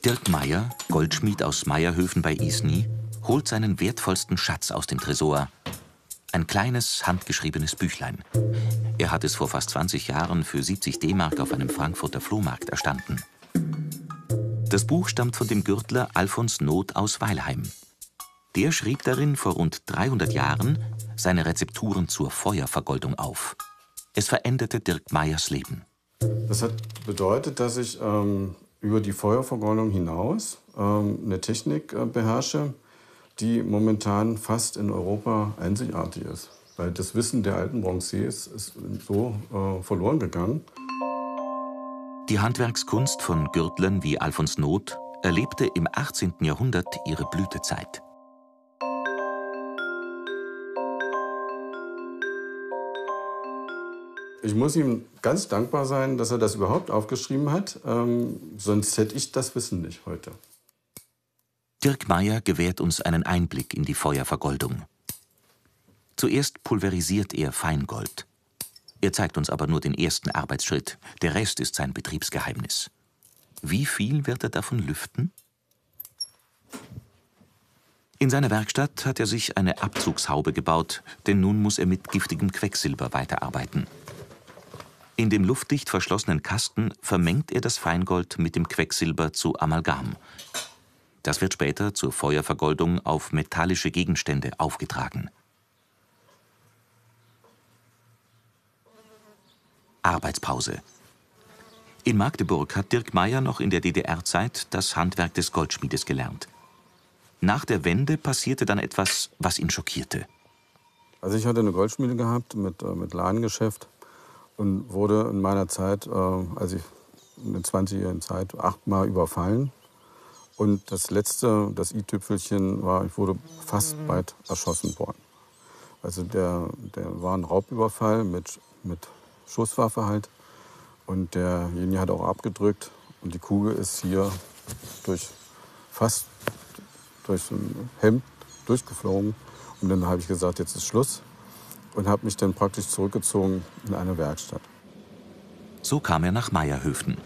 Dirk Meyer, Goldschmied aus Meyerhöfen bei Isny, holt seinen wertvollsten Schatz aus dem Tresor. Ein kleines, handgeschriebenes Büchlein. Er hat es vor fast 20 Jahren für 70 D-Mark auf einem Frankfurter Flohmarkt erstanden. Das Buch stammt von dem Gürtler Alfons Noth aus Weilheim. Der schrieb darin vor rund 300 Jahren seine Rezepturen zur Feuervergoldung auf. Es veränderte Dirk Meyers Leben. Das hat bedeutet, dass ich über die Feuervergoldung hinaus eine Technik beherrsche, die momentan fast in Europa einzigartig ist. Weil das Wissen der alten Bronzes ist so verloren gegangen. Die Handwerkskunst von Gürtlern wie Alfons Noth erlebte im 18. Jahrhundert ihre Blütezeit. Ich muss ihm ganz dankbar sein, dass er das überhaupt aufgeschrieben hat. Sonst hätte ich das Wissen nicht heute. Dirk Meyer gewährt uns einen Einblick in die Feuervergoldung. Zuerst pulverisiert er Feingold. Er zeigt uns aber nur den ersten Arbeitsschritt. Der Rest ist sein Betriebsgeheimnis. Wie viel wird er davon lüften? In seiner Werkstatt hat er sich eine Abzugshaube gebaut, denn nun muss er mit giftigem Quecksilber weiterarbeiten. In dem luftdicht verschlossenen Kasten vermengt er das Feingold mit dem Quecksilber zu Amalgam. Das wird später zur Feuervergoldung auf metallische Gegenstände aufgetragen. Arbeitspause. In Magdeburg hat Dirk Meyer noch in der DDR-Zeit das Handwerk des Goldschmiedes gelernt. Nach der Wende passierte dann etwas, was ihn schockierte. Also ich hatte eine Goldschmiede gehabt mit Ladengeschäft und wurde in meiner Zeit, also in der 20-jährigen Zeit, 8-mal überfallen. Und das letzte, das i-Tüpfelchen war, ich wurde fast bald erschossen worden. Also der war ein Raubüberfall mit Schusswaffe halt. Und derjenige hat auch abgedrückt. Und die Kugel ist hier fast durch ein Hemd durchgeflogen. Und dann habe ich gesagt, jetzt ist Schluss. Und habe mich dann praktisch zurückgezogen in eine Werkstatt. So kam er nach Meyerhöfen.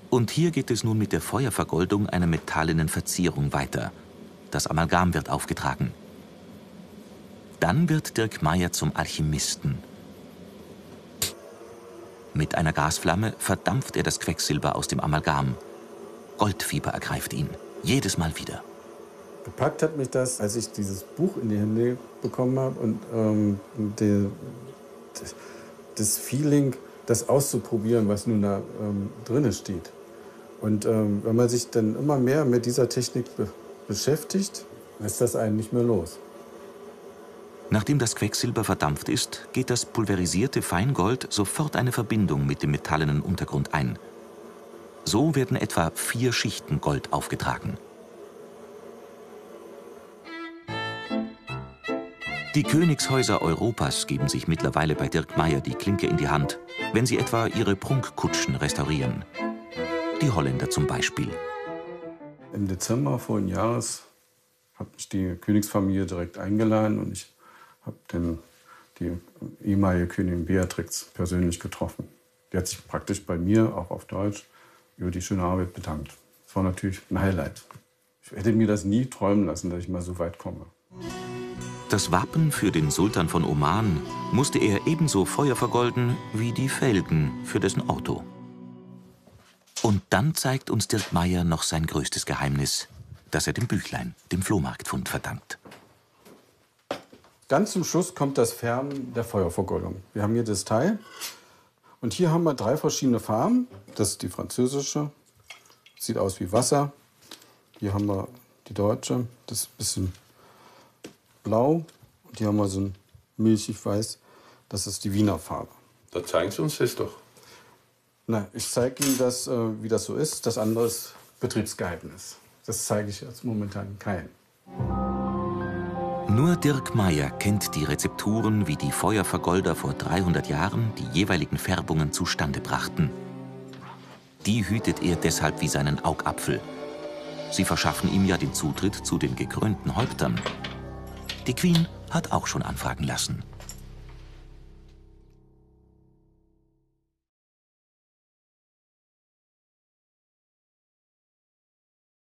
Und hier geht es nun mit der Feuervergoldung einer metallenen Verzierung weiter. Das Amalgam wird aufgetragen. Dann wird Dirk Meyer zum Alchemisten. Mit einer Gasflamme verdampft er das Quecksilber aus dem Amalgam. Goldfieber ergreift ihn, jedes Mal wieder. Gepackt hat mich das, als ich dieses Buch in die Hände bekommen habe und das Feeling, das auszuprobieren, was nun da drin steht. Und wenn man sich dann immer mehr mit dieser Technik beschäftigt, lässt das einen nicht mehr los. Nachdem das Quecksilber verdampft ist, geht das pulverisierte Feingold sofort eine Verbindung mit dem metallenen Untergrund ein. So werden etwa 4 Schichten Gold aufgetragen. Die Königshäuser Europas geben sich mittlerweile bei Dirk Meyer die Klinke in die Hand, wenn sie etwa ihre Prunkkutschen restaurieren. Die Holländer zum Beispiel. Im Dezember vorigen Jahres hat mich die Königsfamilie direkt eingeladen und ich habe dann die ehemalige Königin Beatrix persönlich getroffen. Die hat sich praktisch bei mir, auch auf Deutsch, über die schöne Arbeit bedankt. Das war natürlich ein Highlight. Ich hätte mir das nie träumen lassen, dass ich mal so weit komme. Das Wappen für den Sultan von Oman musste er ebenso feuervergolden wie die Felgen für dessen Auto. Und dann zeigt uns Dirk Meyer noch sein größtes Geheimnis, das er dem Büchlein, dem Flohmarktfund, verdankt. Ganz zum Schluss kommt das Färben der Feuervergoldung. Wir haben hier das Teil und hier haben wir 3 verschiedene Farben. Das ist die französische, sieht aus wie Wasser. Hier haben wir die deutsche, das ist ein bisschen blau. Und hier haben wir so ein milchig weiß, das ist die Wiener Farbe. Da zeigen Sie uns das doch. Na, ich zeige Ihnen das, wie das so ist. Das andere ist Betriebsgeheimnis. Das zeige ich jetzt momentan keinen. Nur Dirk Meyer kennt die Rezepturen, wie die Feuervergolder vor 300 Jahren die jeweiligen Färbungen zustande brachten. Die hütet er deshalb wie seinen Augapfel. Sie verschaffen ihm ja den Zutritt zu den gekrönten Häuptern. Die Queen hat auch schon anfragen lassen.